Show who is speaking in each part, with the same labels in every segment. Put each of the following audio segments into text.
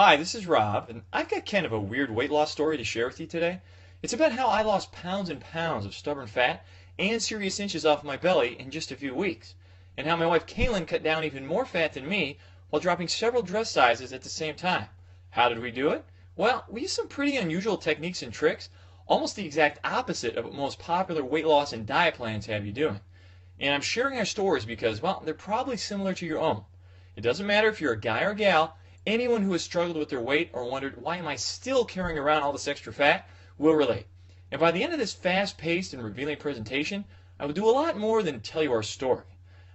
Speaker 1: Hi, this is Rob, and I've got kind of a weird weight loss story to share with you today. It's about how I lost pounds and pounds of stubborn fat and serious inches off my belly in just a few weeks, and how my wife Kaylin cut down even more fat than me while dropping several dress sizes at the same time. How did we do it? Well, we used some pretty unusual techniques and tricks, almost the exact opposite of what most popular weight loss and diet plans have you doing. And I'm sharing our stories because, well, they're probably similar to your own. It doesn't matter if you're a guy or gal. Anyone who has struggled with their weight or wondered, why am I still carrying around all this extra fat, will relate. And by the end of this fast-paced and revealing presentation, I will do a lot more than tell you our story.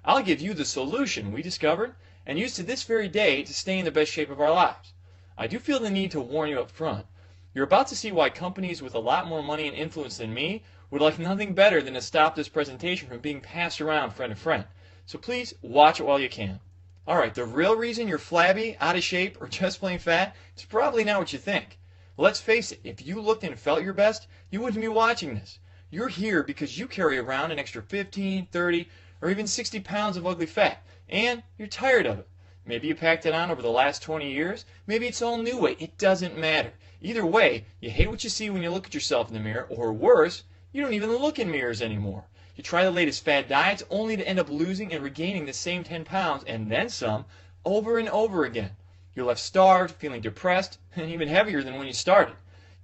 Speaker 1: I'll give you the solution we discovered and use to this very day to stay in the best shape of our lives. I do feel the need to warn you up front. You're about to see why companies with a lot more money and influence than me would like nothing better than to stop this presentation from being passed around friend to friend. So please watch it while you can. Alright, the real reason you're flabby, out of shape, or just plain fat is probably not what you think. Let's face it, if you looked and felt your best, you wouldn't be watching this. You're here because you carry around an extra 15, 30, or even 60 pounds of ugly fat, and you're tired of it. Maybe you packed it on over the last 20 years, maybe it's all new weight, it doesn't matter. Either way, you hate what you see when you look at yourself in the mirror, or worse, you don't even look in mirrors anymore. You try the latest fad diets only to end up losing and regaining the same 10 pounds and then some over and over again. You're left starved, feeling depressed, and even heavier than when you started.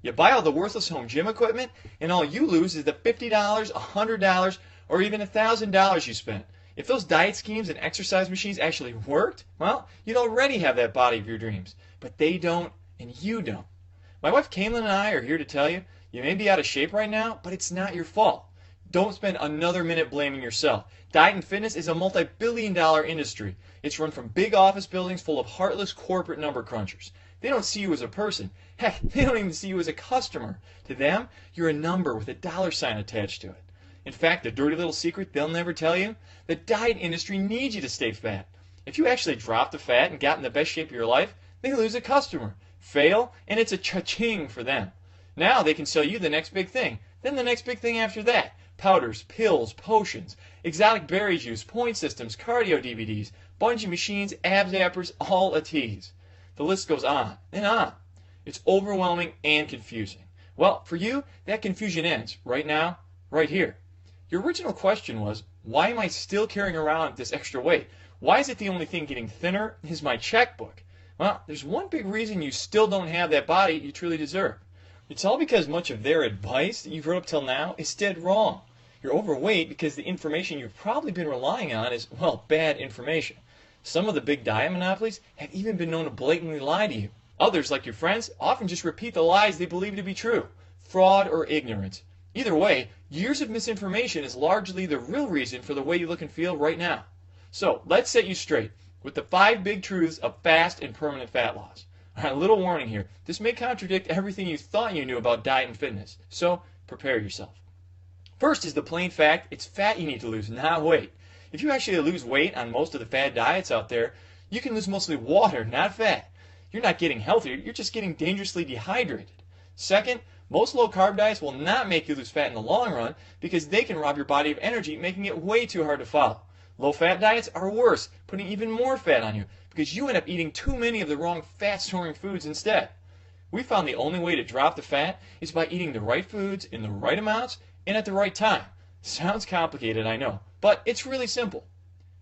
Speaker 1: You buy all the worthless home gym equipment, and all you lose is the $50, $100, or even $1,000 you spent. If those diet schemes and exercise machines actually worked, well, you'd already have that body of your dreams. But they don't, and you don't. My wife Kaylin and I are here to tell you, you may be out of shape right now, but it's not your fault. Don't spend another minute blaming yourself. Diet and fitness is a multi-billion-dollar industry. It's run from big office buildings full of heartless corporate number crunchers. They don't see you as a person. Heck, they don't even see you as a customer. To them, you're a number with a dollar sign attached to it. In fact, the dirty little secret they'll never tell you, the diet industry needs you to stay fat. If you actually drop the fat and got in the best shape of your life, they lose a customer, fail, and it's a cha-ching for them. Now they can sell you the next big thing, then the next big thing after that. Powders, pills, potions, exotic berry juice, point systems, cardio DVDs, bungee machines, abs appers, all a tease. The list goes on and on. It's overwhelming and confusing. Well, for you, that confusion ends right now, right here. Your original question was, why am I still carrying around this extra weight? Why is it the only thing getting thinner is my checkbook? Well, there's one big reason you still don't have that body you truly deserve. It's all because much of their advice that you've heard up till now is dead wrong. You're overweight because the information you've probably been relying on is, well, bad information. Some of the big diet monopolies have even been known to blatantly lie to you. Others, like your friends, often just repeat the lies they believe to be true. Fraud or ignorance. Either way, years of misinformation is largely the real reason for the way you look and feel right now. So, let's set you straight with the 5 big truths of fast and permanent fat loss. Alright, a little warning here. This may contradict everything you thought you knew about diet and fitness, so prepare yourself. First is the plain fact, it's fat you need to lose, not weight. If you actually lose weight on most of the fad diets out there, you can lose mostly water, not fat. You're not getting healthier, you're just getting dangerously dehydrated. Second, most low-carb diets will not make you lose fat in the long run because they can rob your body of energy, making it way too hard to follow. Low-fat diets are worse, putting even more fat on you because you end up eating too many of the wrong fat-storing foods instead. We found the only way to drop the fat is by eating the right foods in the right amounts and at the right time. Sounds complicated, I know, but it's really simple.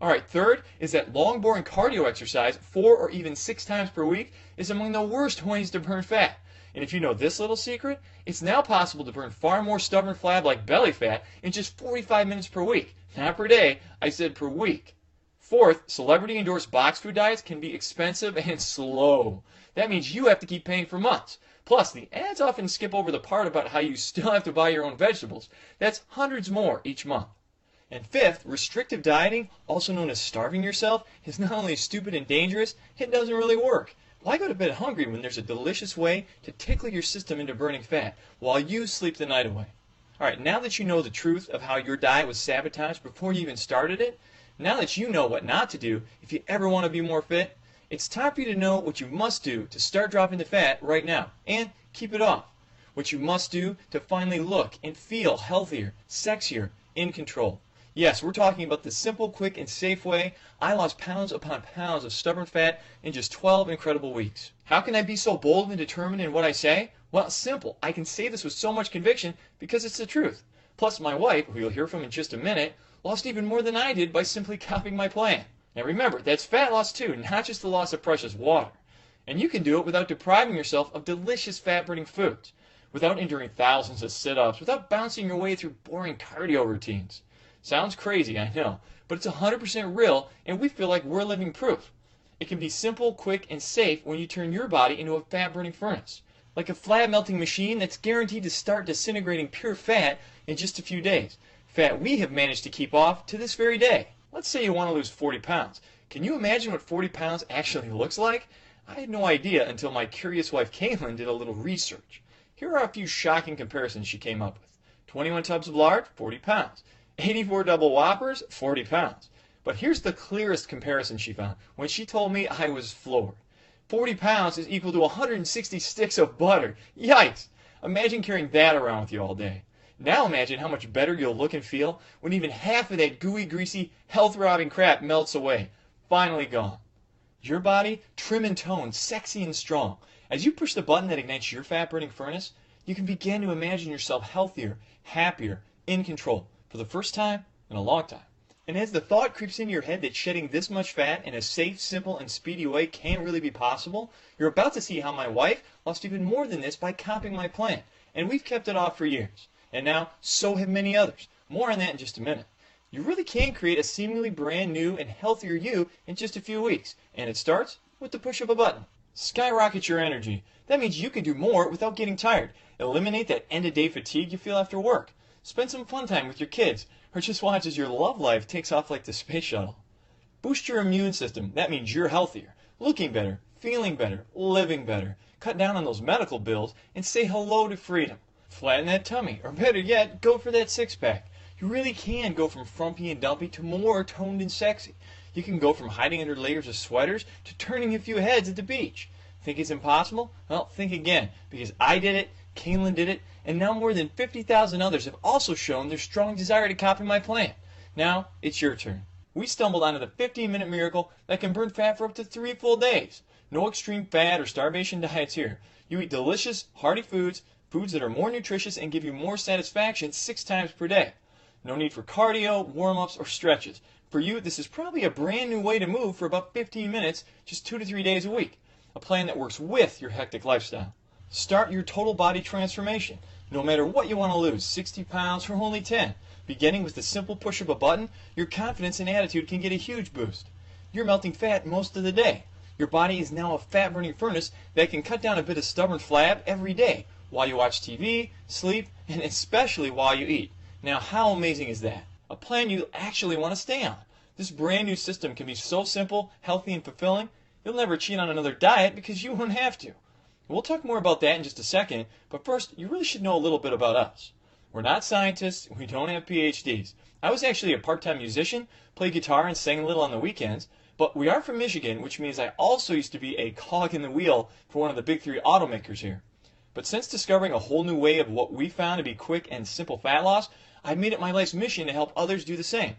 Speaker 1: Alright, third is that long, boring cardio exercise 4 or even 6 times per week is among the worst ways to burn fat. And if you know this little secret, it's now possible to burn far more stubborn flab like belly fat in just 45 minutes per week. Not per day, I said per week. Fourth, celebrity-endorsed box food diets can be expensive and slow. That means you have to keep paying for months. Plus, the ads often skip over the part about how you still have to buy your own vegetables. That's hundreds more each month. And fifth, restrictive dieting, also known as starving yourself, is not only stupid and dangerous, it doesn't really work. Why go to bed hungry when there's a delicious way to tickle your system into burning fat while you sleep the night away? Alright, now that you know the truth of how your diet was sabotaged before you even started it, now that you know what not to do if you ever want to be more fit, it's time for you to know what you must do to start dropping the fat right now and keep it off. What you must do to finally look and feel healthier, sexier, in control. Yes, we're talking about the simple, quick, and safe way I lost pounds upon pounds of stubborn fat in just 12 incredible weeks. How can I be so bold and determined in what I say? Well, simple. I can say this with so much conviction because it's the truth. Plus, my wife, who you'll hear from in just a minute, lost even more than I did by simply copying my plan. Now remember, that's fat loss too, not just the loss of precious water. And you can do it without depriving yourself of delicious fat-burning foods, without enduring thousands of sit-ups, without bouncing your way through boring cardio routines. Sounds crazy, I know, but it's 100% real, and we feel like we're living proof. It can be simple, quick, and safe when you turn your body into a fat-burning furnace, like a flab melting machine that's guaranteed to start disintegrating pure fat in just a few days. Fat we have managed to keep off to this very day. Let's say you want to lose 40 pounds. Can you imagine what 40 pounds actually looks like? I had no idea until my curious wife Caitlin did a little research. Here are a few shocking comparisons she came up with. 21 tubs of lard, 40 pounds. 84 double whoppers, 40 pounds. But here's the clearest comparison she found when she told me I was floored. 40 pounds is equal to 160 sticks of butter. Yikes! Imagine carrying that around with you all day. Now imagine how much better you'll look and feel when even half of that gooey, greasy, health-robbing crap melts away. Finally gone. Your body, trim and toned, sexy and strong. As you push the button that ignites your fat-burning furnace, you can begin to imagine yourself healthier, happier, in control, for the first time in a long time. And as the thought creeps into your head that shedding this much fat in a safe, simple, and speedy way can't really be possible, you're about to see how my wife lost even more than this by copying my plan. And we've kept it off for years. And now, so have many others. More on that in just a minute. You really can create a seemingly brand new and healthier you in just a few weeks. And it starts with the push of a button. Skyrocket your energy. That means you can do more without getting tired. Eliminate that end-of-day fatigue you feel after work. Spend some fun time with your kids, or just watch as your love life takes off like the space shuttle. Boost your immune system. That means you're healthier, looking better, feeling better, living better. Cut down on those medical bills and say hello to freedom. Flatten that tummy, or better yet, go for that six-pack. You really can go from frumpy and dumpy to more toned and sexy. You can go from hiding under layers of sweaters to turning a few heads at the beach. Think it's impossible? Well, think again, because I did it, Caitlin did it, and now more than 50,000 others have also shown their strong desire to copy my plan. Now, it's your turn. We stumbled onto the 15-minute miracle that can burn fat for up to 3 full days. No extreme fat or starvation diets here. You eat delicious, hearty foods, foods that are more nutritious and give you more satisfaction 6 times per day. No need for cardio, warm-ups, or stretches. For you, this is probably a brand new way to move for about 15 minutes, just 2 to 3 days a week. A plan that works with your hectic lifestyle. Start your total body transformation. No matter what you want to lose, 60 pounds or only 10. Beginning with the simple push of a button, your confidence and attitude can get a huge boost. You're melting fat most of the day. Your body is now a fat-burning furnace that can cut down a bit of stubborn flab every day, while you watch TV, sleep, and especially while you eat. Now, how amazing is that? A plan you actually want to stay on. This brand new system can be so simple, healthy, and fulfilling, you'll never cheat on another diet because you won't have to. We'll talk more about that in just a second, but first, you really should know a little bit about us. We're not scientists, we don't have PhDs. I was actually a part-time musician, played guitar and sang a little on the weekends, but we are from Michigan, which means I also used to be a cog in the wheel for one of the big 3 automakers here. But since discovering a whole new way of what we found to be quick and simple fat loss, I've made it my life's mission to help others do the same.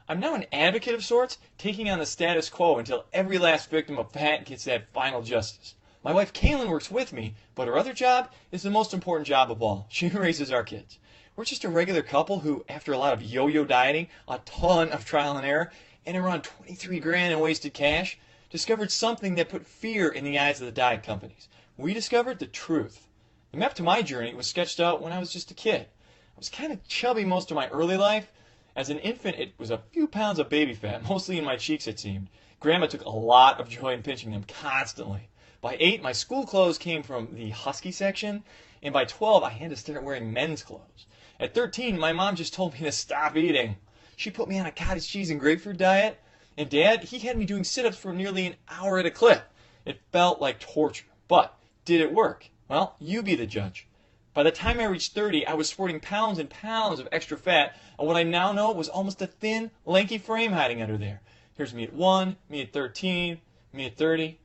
Speaker 1: I'm now an advocate of sorts, taking on the status quo until every last victim of fat gets that final justice. My wife Caitlin works with me, but her other job is the most important job of all. She raises our kids. We're just a regular couple who, after a lot of yo-yo dieting, a ton of trial and error, and around 23 grand in wasted cash, discovered something that put fear in the eyes of the diet companies. We discovered the truth. The map to my journey was sketched out when I was just a kid. I was kind of chubby most of my early life. As an infant, it was a few pounds of baby fat, mostly in my cheeks it seemed. Grandma took a lot of joy in pinching them constantly. By 8, my school clothes came from the husky section, and by 12, I had to start wearing men's clothes. At 13, my mom just told me to stop eating. She put me on a cottage cheese and grapefruit diet, and Dad, he had me doing sit-ups for nearly an hour at a clip. It felt like torture, but did it work? Well, you be the judge. By the time I reached 30, I was sporting pounds and pounds of extra fat, and what I now know was almost a thin, lanky frame hiding under there. Here's me at 1, me at 13, me at 30.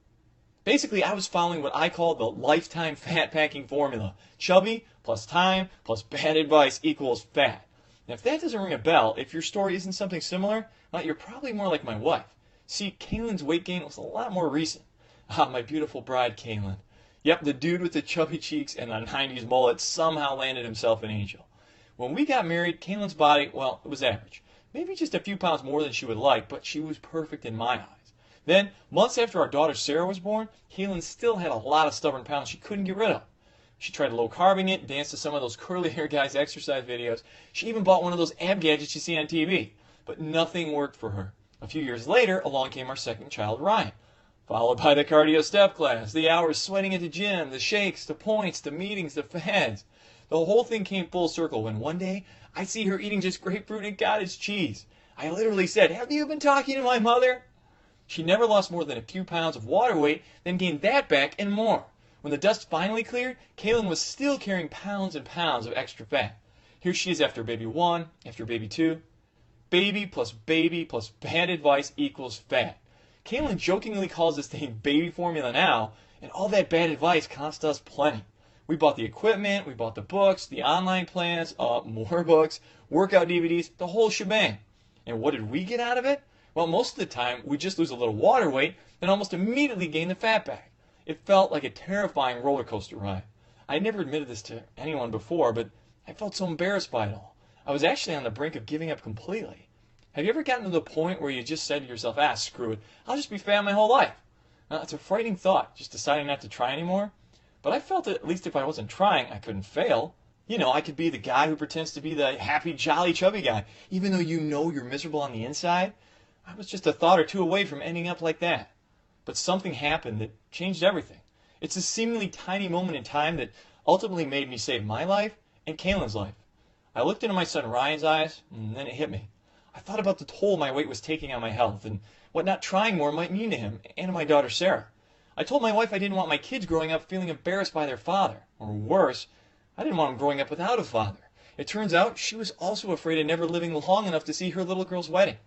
Speaker 1: Basically, I was following what I call the lifetime fat packing formula. Chubby plus time plus bad advice equals fat. Now, if that doesn't ring a bell, if your story isn't something similar, well, you're probably more like my wife. See, Kaylin's weight gain was a lot more recent. Ah, my beautiful bride, Kaylin. Yep, the dude with the chubby cheeks and a 90s mullet somehow landed himself an angel. When we got married, Kaylin's body, well, it was average. Maybe just a few pounds more than she would like, but she was perfect in my eyes. Then, months after our daughter Sarah was born, Kaylin still had a lot of stubborn pounds she couldn't get rid of. She tried low-carbing it, danced to some of those curly hair guys' exercise videos. She even bought one of those ab gadgets you see on TV. But nothing worked for her. A few years later, along came our second child, Ryan. Followed by the cardio step class, the hours sweating at the gym, the shakes, the points, the meetings, the fads. The whole thing came full circle when one day I see her eating just grapefruit and cottage cheese. I literally said, "Have you been talking to my mother?" She never lost more than a few pounds of water weight, then gained that back and more. When the dust finally cleared, Kaylin was still carrying pounds and pounds of extra fat. Here she is after baby 1, after baby 2. Baby plus bad advice equals fat. Kaylin jokingly calls this thing baby formula now, and all that bad advice cost us plenty. We bought the equipment, we bought the books, the online plans, more books, workout DVDs, the whole shebang. And what did we get out of it? Well, most of the time, we just lose a little water weight and almost immediately gain the fat back. It felt like a terrifying roller coaster ride. I never admitted this to anyone before, but I felt so embarrassed by it all. I was actually on the brink of giving up completely. Have you ever gotten to the point where you just said to yourself, screw it, I'll just be fat my whole life? Now, it's a frightening thought, just deciding not to try anymore. But I felt that at least if I wasn't trying, I couldn't fail. You know, I could be the guy who pretends to be the happy, jolly, chubby guy, even though you know you're miserable on the inside. I was just a thought or two away from ending up like that. But something happened that changed everything. It's a seemingly tiny moment in time that ultimately made me save my life and Kaylin's life. I looked into my son Ryan's eyes, and then it hit me. I thought about the toll my weight was taking on my health and what not trying more might mean to him and to my daughter Sarah. I told my wife I didn't want my kids growing up feeling embarrassed by their father. Or worse, I didn't want them growing up without a father. It turns out she was also afraid of never living long enough to see her little girl's wedding.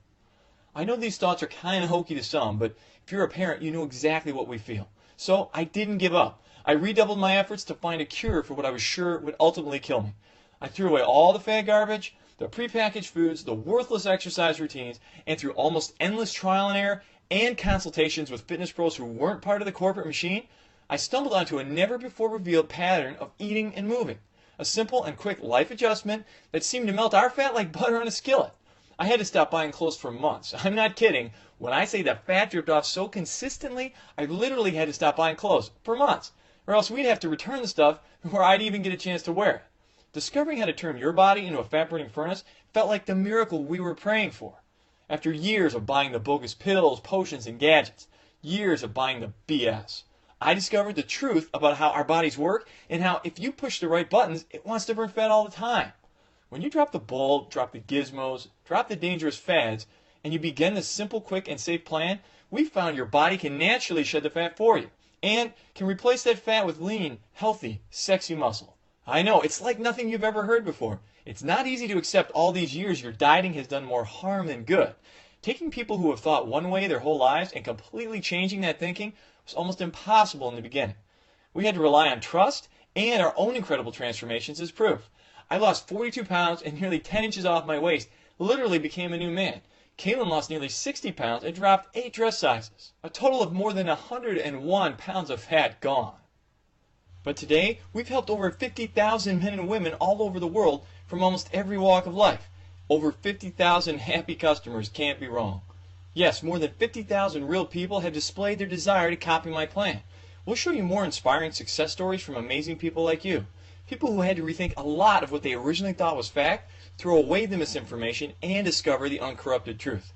Speaker 1: I know these thoughts are kind of hokey to some, but if you're a parent, you know exactly what we feel. So I didn't give up. I redoubled my efforts to find a cure for what I was sure would ultimately kill me. I threw away all the fat garbage, the prepackaged foods, the worthless exercise routines, and through almost endless trial and error and consultations with fitness pros who weren't part of the corporate machine, I stumbled onto a never-before-revealed pattern of eating and moving. A simple and quick life adjustment that seemed to melt our fat like butter on a skillet. I had to stop buying clothes for months. I'm not kidding. When I say that fat dripped off so consistently, I literally had to stop buying clothes for months. Or else we'd have to return the stuff before I'd even get a chance to wear it. Discovering how to turn your body into a fat-burning furnace felt like the miracle we were praying for. After years of buying the bogus pills, potions, and gadgets, years of buying the BS, I discovered the truth about how our bodies work and how if you push the right buttons, it wants to burn fat all the time. When you drop the ball, drop the gizmos, drop the dangerous fads, and you begin this simple, quick, and safe plan, we found your body can naturally shed the fat for you and can replace that fat with lean, healthy, sexy muscle. I know, it's like nothing you've ever heard before. It's not easy to accept all these years your dieting has done more harm than good. Taking people who have thought one way their whole lives and completely changing that thinking was almost impossible in the beginning. We had to rely on trust and our own incredible transformations as proof. I lost 42 pounds and nearly 10 inches off my waist, literally became a new man. Kaylin lost nearly 60 pounds and dropped 8 dress sizes. A total of more than 101 pounds of fat gone. But today, we've helped over 50,000 men and women all over the world from almost every walk of life. Over 50,000 happy customers can't be wrong. Yes, more than 50,000 real people have displayed their desire to copy my plan. We'll show you more inspiring success stories from amazing people like you. People who had to rethink a lot of what they originally thought was fact, throw away the misinformation, and discover the uncorrupted truth.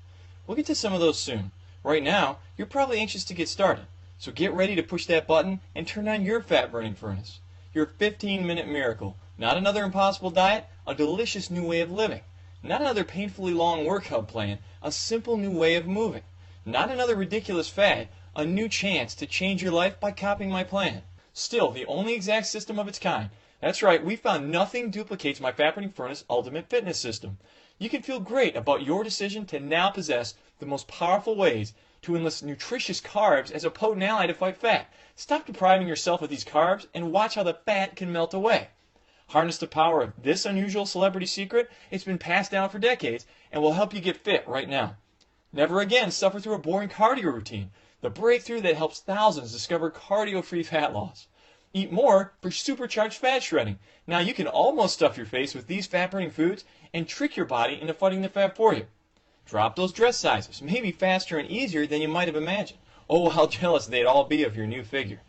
Speaker 1: We'll get to some of those soon. Right now, you're probably anxious to get started. So get ready to push that button and turn on your fat-burning furnace. Your 15-minute miracle. Not another impossible diet, a delicious new way of living. Not another painfully long workout plan, a simple new way of moving. Not another ridiculous fad, a new chance to change your life by copying my plan. Still, the only exact system of its kind. That's right, we found nothing duplicates my fat-burning furnace ultimate fitness system. You can feel great about your decision to now possess the most powerful ways to enlist nutritious carbs as a potent ally to fight fat. Stop depriving yourself of these carbs and watch how the fat can melt away. Harness the power of this unusual celebrity secret. It's been passed down for decades and will help you get fit right now. Never again suffer through a boring cardio routine. The breakthrough that helps thousands discover cardio-free fat loss. Eat more for supercharged fat shredding. Now you can almost stuff your face with these fat-burning foods and trick your body into fighting the fat for you. Drop those dress sizes, maybe faster and easier than you might have imagined. Oh, how jealous they'd all be of your new figure.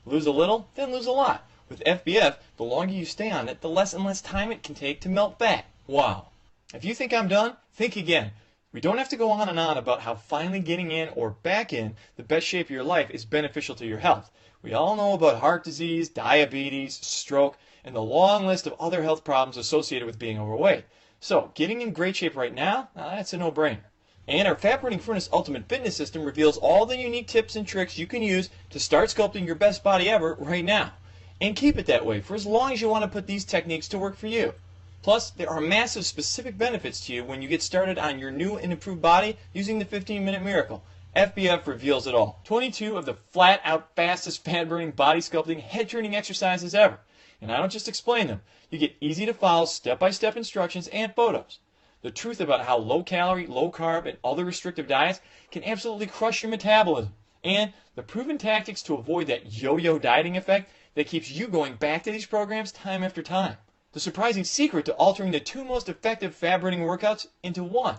Speaker 1: Lose a little, then lose a lot. With FBF, the longer you stay on it, the less and less time it can take to melt fat. Wow. If you think I'm done, think again. We don't have to go on and on about how finally getting in or back in the best shape of your life is beneficial to your health. We all know about heart disease, diabetes, stroke, and the long list of other health problems associated with being overweight. So, getting in great shape right now, that's a no-brainer. And our Fat Burning Furnace Ultimate Fitness System reveals all the unique tips and tricks you can use to start sculpting your best body ever right now. And keep it that way for as long as you want to put these techniques to work for you. Plus, there are massive specific benefits to you when you get started on your new and improved body using the 15-Minute Miracle. FBF reveals it all. 22 of the flat-out fastest fat-burning body sculpting head-turning exercises ever. And I don't just explain them. You get easy-to-follow step-by-step instructions and photos. The truth about how low-calorie, low-carb, and other restrictive diets can absolutely crush your metabolism. And the proven tactics to avoid that yo-yo dieting effect that keeps you going back to these programs time after time. The surprising secret to altering the two most effective fat-burning workouts into one.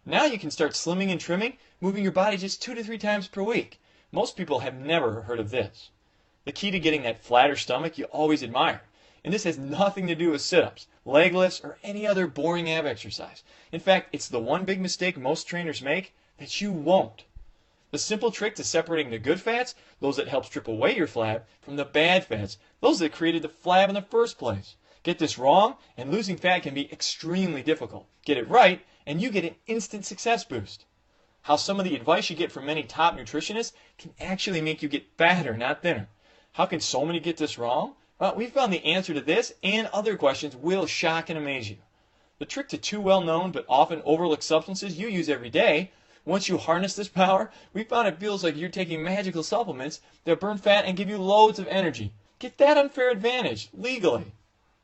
Speaker 1: Now you can start slimming and trimming, moving your body just 2 to 3 times per week. Most people have never heard of this. The key to getting that flatter stomach you always admire. And this has nothing to do with sit-ups, leg lifts, or any other boring ab exercise. In fact, it's the one big mistake most trainers make that you won't. The simple trick to separating the good fats, those that help strip away your flab, from the bad fats, those that created the flab in the first place. Get this wrong, and losing fat can be extremely difficult. Get it right, and you get an instant success boost. How some of the advice you get from many top nutritionists can actually make you get fatter, not thinner. How can so many get this wrong? Well, we found the answer to this and other questions will shock and amaze you. The trick to two well-known but often overlooked substances you use every day. Once you harness this power, we found it feels like you're taking magical supplements that burn fat and give you loads of energy. Get that unfair advantage, legally.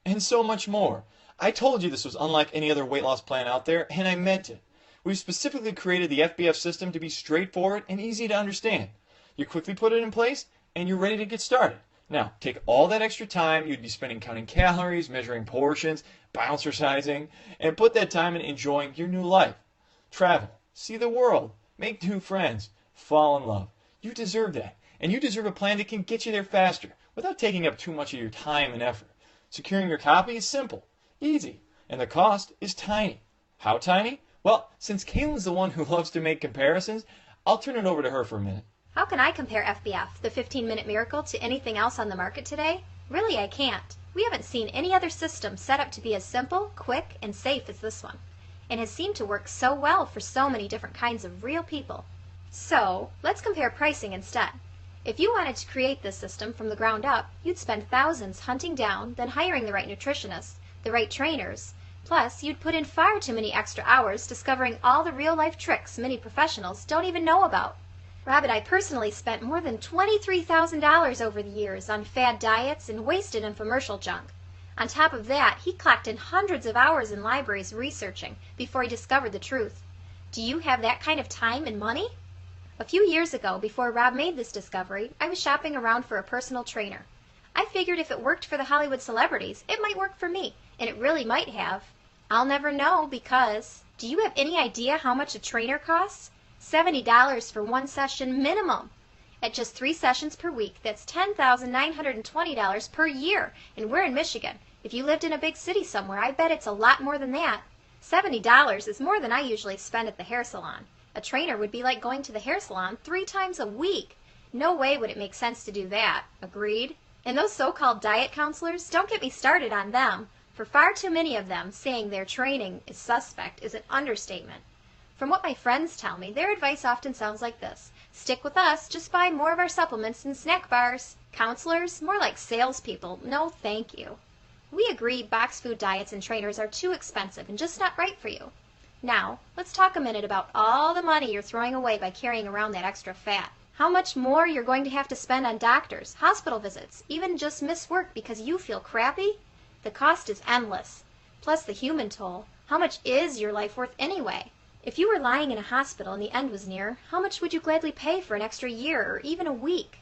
Speaker 1: And so much more. I told you this was unlike any other weight loss plan out there, and I meant it. We've specifically created the FBF system to be straightforward and easy to understand. You quickly put it in place, and you're ready to get started. Now, take all that extra time you'd be spending counting calories, measuring portions, bouncercising, and put that time in enjoying your new life. Travel, see the world, make new friends, fall in love. You deserve that, and you deserve a plan that can get you there faster without taking up too much of your time and effort. Securing your copy is simple, easy, and the cost is tiny. How tiny? Well, since Kaylin's the one who loves to make comparisons, I'll turn it over to her for a minute.
Speaker 2: How can I compare FBF, the 15-Minute Miracle, to anything else on the market today? Really, I can't. We haven't seen any other system set up to be as simple, quick, and safe as this one, and has seemed to work so well for so many different kinds of real people. So, let's compare pricing instead. If you wanted to create this system from the ground up, you'd spend thousands hunting down, then hiring the right nutritionists, the right trainers. Plus, you'd put in far too many extra hours discovering all the real-life tricks many professionals don't even know about. Rob and I personally spent more than $23,000 over the years on fad diets and wasted infomercial junk. On top of that, he clocked in hundreds of hours in libraries researching before he discovered the truth. Do you have that kind of time and money? A few years ago, before Rob made this discovery, I was shopping around for a personal trainer. I figured if it worked for the Hollywood celebrities, it might work for me, and it really might have. I'll never know because... Do you have any idea how much a trainer costs? $70 for one session minimum. At just 3 sessions per week, that's $10,920 per year, and we're in Michigan. If you lived in a big city somewhere, I bet it's a lot more than that. $70 is more than I usually spend at the hair salon. A trainer would be like going to the hair salon 3 times a week. No way would it make sense to do that. Agreed? And those so-called diet counselors, don't get me started on them. For far too many of them, saying their training is suspect is an understatement. From what my friends tell me, their advice often sounds like this. Stick with us, just buy more of our supplements and snack bars. Counselors? More like salespeople. No thank you. We agree box food diets and trainers are too expensive and just not right for you. Now, let's talk a minute about all the money you're throwing away by carrying around that extra fat. How much more you're going to have to spend on doctors, hospital visits, even just miss work because you feel crappy? The cost is endless. Plus the human toll. How much is your life worth anyway? If you were lying in a hospital and the end was near, how much would you gladly pay for an extra year or even a week?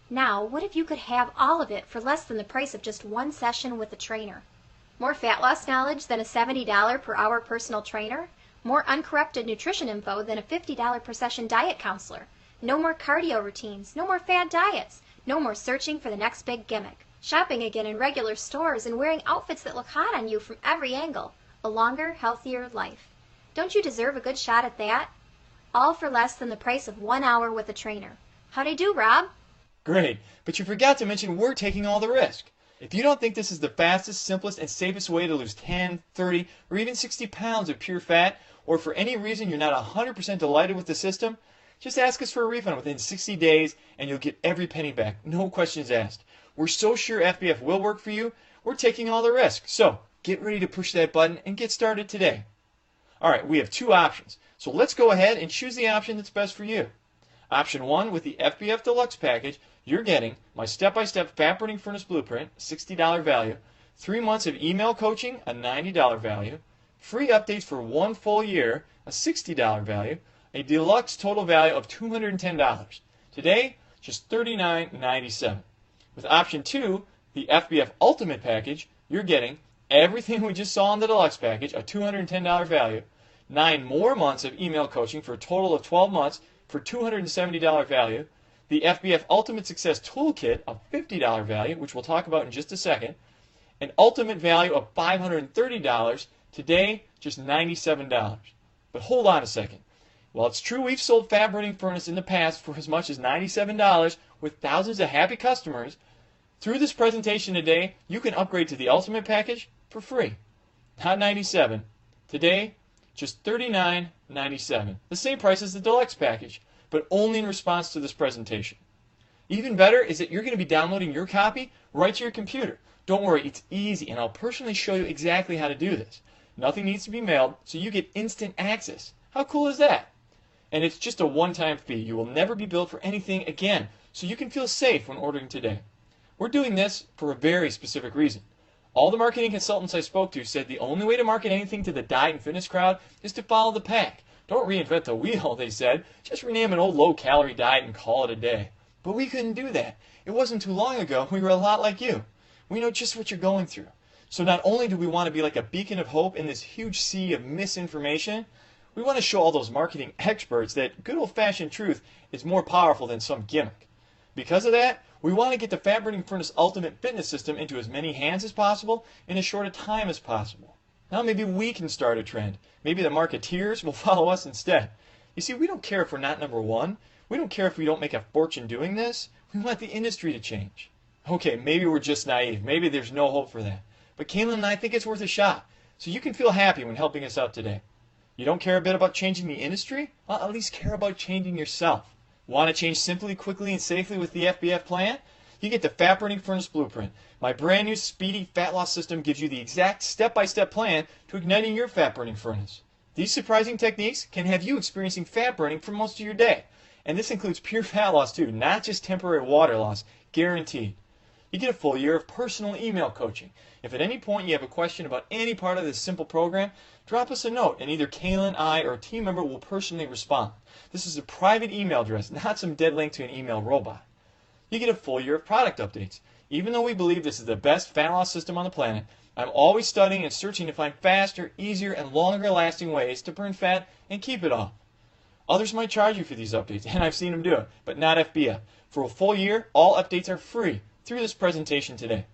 Speaker 2: Now, what if you could have all of it for less than the price of just one session with a trainer? More fat loss knowledge than a $70 per hour personal trainer? More uncorrupted nutrition info than a $50 per session diet counselor? No more cardio routines, no more fad diets, no more searching for the next big gimmick. Shopping again in regular stores and wearing outfits that look hot on you from every angle. A longer, healthier life. Don't you deserve a good shot at that? All for less than the price of 1 hour with a trainer. How'd I do, Rob?
Speaker 1: Great, but you forgot to mention we're taking all the risk. If you don't think this is the fastest, simplest, and safest way to lose 10, 30, or even 60 pounds of pure fat, or for any reason you're not 100% delighted with the system, just ask us for a refund within 60 days and you'll get every penny back, no questions asked. We're so sure FBF will work for you, we're taking all the risk. So, get ready to push that button and get started today. Alright, we have two options, so let's go ahead and choose the option that's best for you. Option 1, with the FBF Deluxe package, you're getting my step-by-step fat burning furnace blueprint, $60 value, 3 months of email coaching, a $90 value, free updates for 1 full year, a $60 value, a deluxe total value of $210. Today, just $39.97. With option 2, the FBF Ultimate package, you're getting everything we just saw in the deluxe package, a $210 value, 9 more months of email coaching for a total of 12 months for $270 value, the FBF Ultimate Success Toolkit, a $50 value, which we'll talk about in just a second, an ultimate value of $530, today just $97. But hold on a second. While it's true we've sold fat burning furnace in the past for as much as $97 with thousands of happy customers, through this presentation today, you can upgrade to the Ultimate package for free. Not $97. Today, just $39.97. The same price as the Deluxe package, but only in response to this presentation. Even better is that you're going to be downloading your copy right to your computer. Don't worry, it's easy, and I'll personally show you exactly how to do this. Nothing needs to be mailed, so you get instant access. How cool is that? And it's just a one-time fee. You will never be billed for anything again, so you can feel safe when ordering today. We're doing this for a very specific reason. All the marketing consultants I spoke to said the only way to market anything to the diet and fitness crowd is to follow the pack. Don't reinvent the wheel, they said. Just rename an old low-calorie diet and call it a day. But we couldn't do that. It wasn't too long ago we were a lot like you. We know just what you're going through. So not only do we want to be like a beacon of hope in this huge sea of misinformation, we want to show all those marketing experts that good old-fashioned truth is more powerful than some gimmick. Because of that, we want to get the Fat Burning Furnace Ultimate Fitness System into as many hands as possible in as short a time as possible. Now maybe we can start a trend. Maybe the marketeers will follow us instead. You see, we don't care if we're not number one. We don't care if we don't make a fortune doing this. We want the industry to change. Okay, maybe we're just naive. Maybe there's no hope for that. But Kaylin and I think it's worth a shot. So you can feel happy when helping us out today. You don't care a bit about changing the industry? Well, at least care about changing yourself. Want to change simply, quickly, and safely with the FBF plan? You get the Fat Burning Furnace Blueprint. My brand new speedy fat loss system gives you the exact step-by-step plan to igniting your fat burning furnace. These surprising techniques can have you experiencing fat burning for most of your day. And this includes pure fat loss too, not just temporary water loss, guaranteed. You get a full year of personal email coaching. If at any point you have a question about any part of this simple program, drop us a note and either Kaylin, I, or a team member will personally respond. This is a private email address, not some dead link to an email robot. You get a full year of product updates. Even though we believe this is the best fat loss system on the planet, I'm always studying and searching to find faster, easier, and longer lasting ways to burn fat and keep it off. Others might charge you for these updates, and I've seen them do it, but not FBF. For a full year, all updates are free through this presentation today.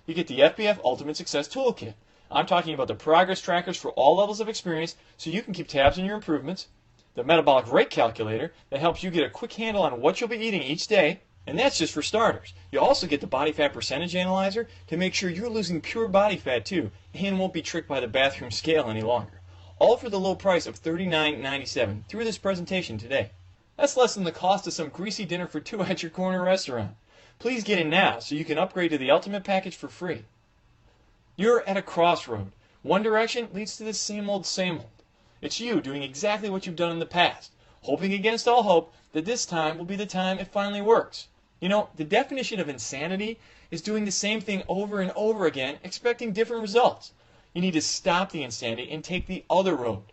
Speaker 1: You get the FBF Ultimate Success Toolkit. I'm talking about the progress trackers for all levels of experience so you can keep tabs on your improvements, the metabolic rate calculator that helps you get a quick handle on what you'll be eating each day, and that's just for starters. You also get the body fat percentage analyzer to make sure you're losing pure body fat too and won't be tricked by the bathroom scale any longer. All for the low price of $39.97 through this presentation today. That's less than the cost of some greasy dinner for two at your corner restaurant. Please get in now so you can upgrade to the Ultimate package for free. You're at a crossroad. One direction leads to the same old, same old. It's you doing exactly what you've done in the past, hoping against all hope that this time will be the time it finally works. You know, the definition of insanity is doing the same thing over and over again, expecting different results. You need to stop the insanity and take the other road.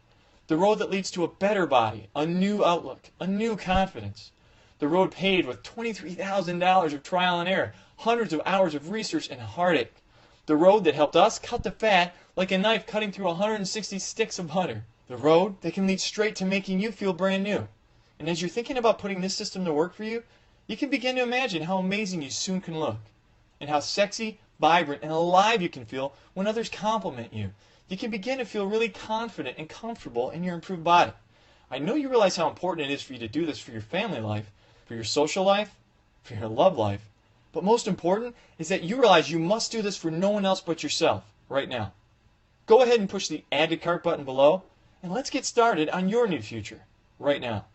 Speaker 1: The road that leads to a better body, a new outlook, a new confidence. The road paved with $23,000 of trial and error, hundreds of hours of research and heartache. The road that helped us cut the fat like a knife cutting through 160 sticks of butter. The road that can lead straight to making you feel brand new. And as you're thinking about putting this system to work for you, you can begin to imagine how amazing you soon can look, and how sexy, vibrant, and alive you can feel when others compliment you. You can begin to feel really confident and comfortable in your improved body. I know you realize how important it is for you to do this for your family life, for your social life, for your love life. But most important is that you realize you must do this for no one else but yourself right now. Go ahead and push the Add to Cart button below, and let's get started on your new future right now.